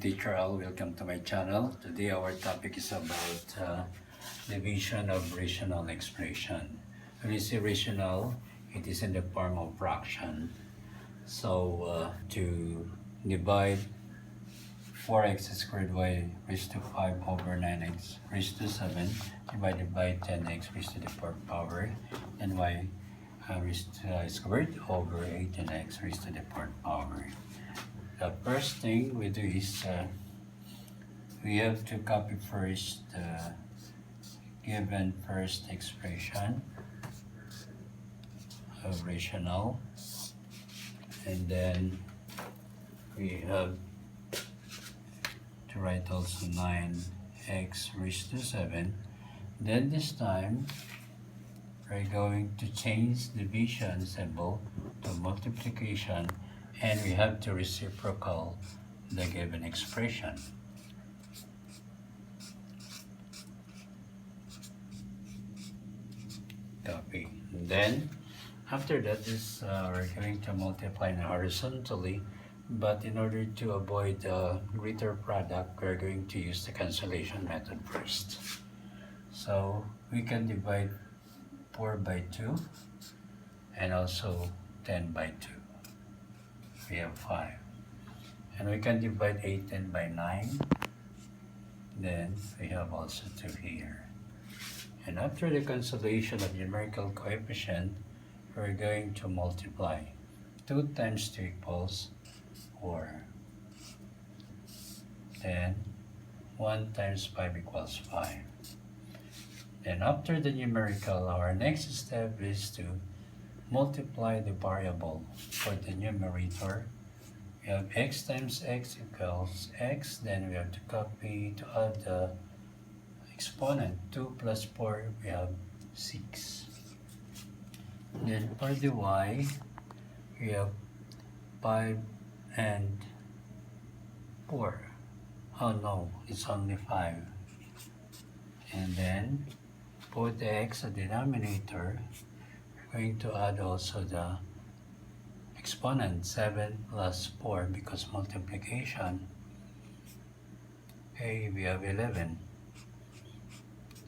Teacher Al. Welcome to my channel. Today our topic is about division of rational expression. When you say rational, it is in the form of fraction. So to divide 4x squared y raised to 5 over 9x raised to 7 divided by 10x raised to the 4th power and y raised to squared over 18x raised to the 4th power. The first thing we do is we have to copy first the given first expression of rational, and then we have to write also 9x raised to 7. Then this time we're going to change division symbol to multiplication, and we have to reciprocal the given expression. Copy. And then after that we're going to multiply horizontally, but in order to avoid greater product, we're going to use the cancellation method first. So we can divide 4 by 2 and also 10 by 2. We have 5. And we can divide 18 by 9. Then we have also 2 here. And after the cancellation of numerical coefficient, we're going to multiply. 2 times 2 equals 4. Then 1 times 5 equals 5. Then after the numerical, our next step is to multiply the variable. For the numerator, we have x times x equals x. Then we have to copy to add the exponent. 2 plus 4, we have 6. Then for the y, we have 5 and 4. Oh no, it's only 5. And then for the x, the denominator, we're going to add also the exponent. 7 plus 4 because multiplication. Okay, we have 11.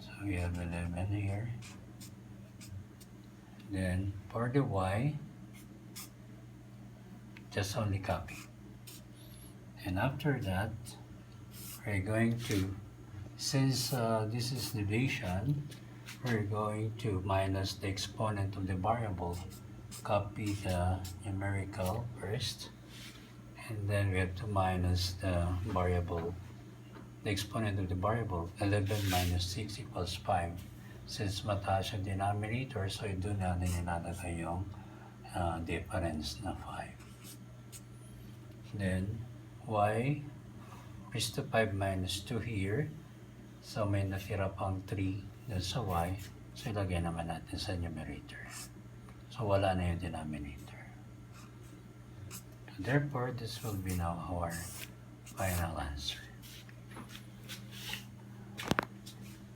So we have 11 here. Then for the y, just only copy. And after that, we're going to, since this is division, we're going to minus the exponent of the variable. Copy the numerical first, and then we have to minus the variable, the exponent of the variable. 11 minus 6 equals 5. Since mataas yung denominator, so doon natin ilalagay yung difference na 5. Then y raised to 5 minus 2 here. So may natira pang 3 dun sa y. So ilagay naman natin sa numerator. So wala na yung denominator. So therefore, this will be now our final answer.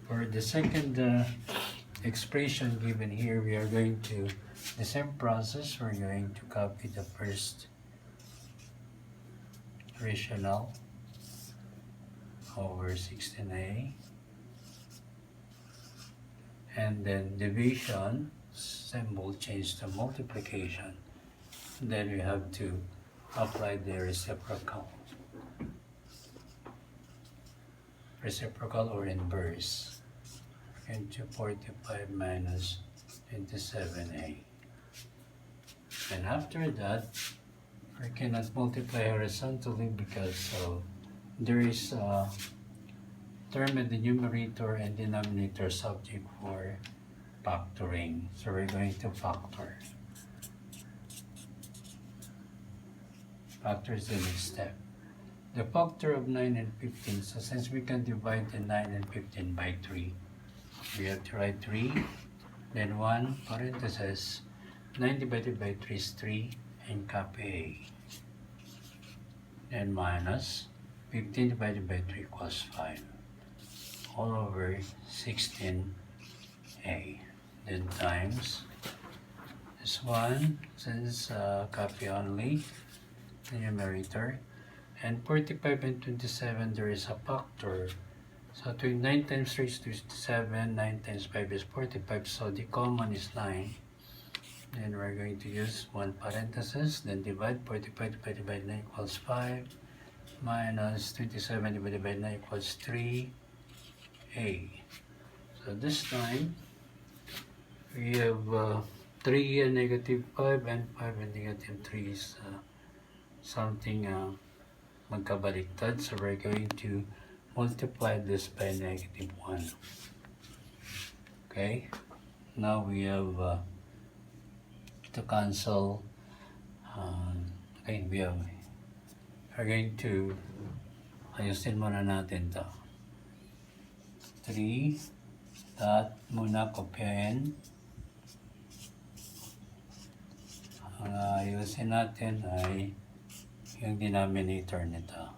For the second expression given here, we are going to, the same process, we're going to copy the first rational over 16a, and then division symbol change to multiplication. Then we have to apply the reciprocal or inverse. Into 45 minus 27a. And after that, we cannot multiply horizontally because there is a term in the numerator and denominator subject for factoring. So we're going to factor. Factor is the next step. The factor of 9 and 15, so since we can divide the 9 and 15 by 3, we have to write 3, then 1 parenthesis, 9 divided by 3 is 3, and copy A. Then minus 15 divided by 3 equals 5, all over 16a. Then times this one, since copy only the numerator, And 45 and 27, there is a factor. So 9 times raised to 7, 9 times 5 is 45. So the common is 9. Then we're going to use one parenthesis, then divide 45 divided by 9 equals 5, minus 27 divided by 9 equals 3a. So this time, we have 3 and negative 5, and 5 and negative 3 is something magkabaliktad. So we're going to multiply this by negative 1. Okay, now we have to cancel. Okay, we're going to ayusin muna natin to. 3 dot muna kopyahin. Ang ayusin natin ay yung denominator nito.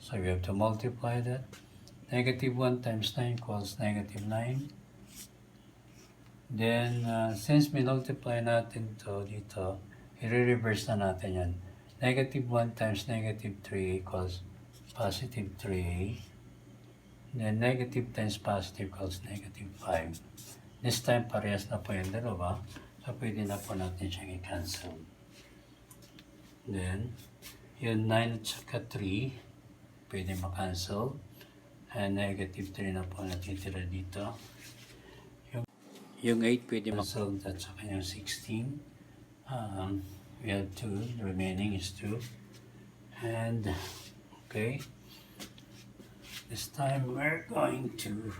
So we have to multiply that. Negative 1 times 9 equals negative 9. Then, since multiply natin to dito, i-reverse na natin yan. Negative 1 times negative 3 equals positive 3a. Then, negative times positive equals negative 5. This time, parehas na po yung dalawa. So, pwede na po natin siyang i-cancel. Then, yung 9 at saka 3, pwede ma-cancel. And negative 3 na po natitira dito. Yung 8 pwede ma-cancel at saka yung 16. We have 2. The remaining is 2. And, okay. This time we're going to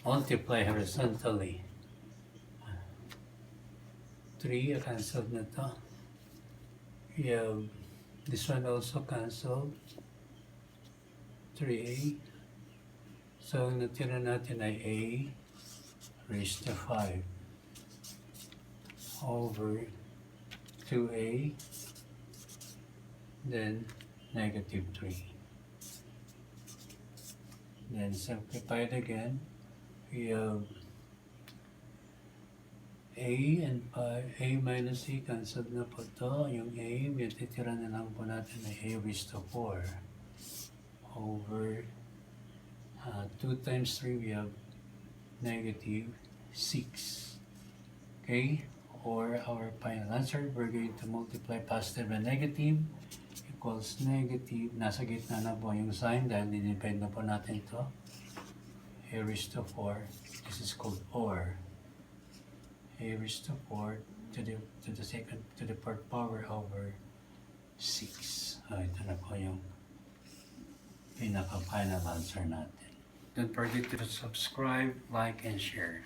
multiply horizontally. 3, cancelled na to. We have this one also cancelled. 3a. So, natira natin ay a raised to 5 over 2a, then negative 3. Then simplified again, we have a and 5, a minus a, cancelled na po to. Yung a, titira na lang po natin ay a raised to 4 over 2 times 3, we have negative 6. Okay? Or our final answer, we're going to multiply positive and negative equals negative. Nasa gitna na po yung sign dahil dinipend na po natin ito. A raised to 4. This is called OR. A raised to 4 to the fourth power over 6. Ito na po yung pinaka-final answer natin. Don't forget to subscribe, like, and share.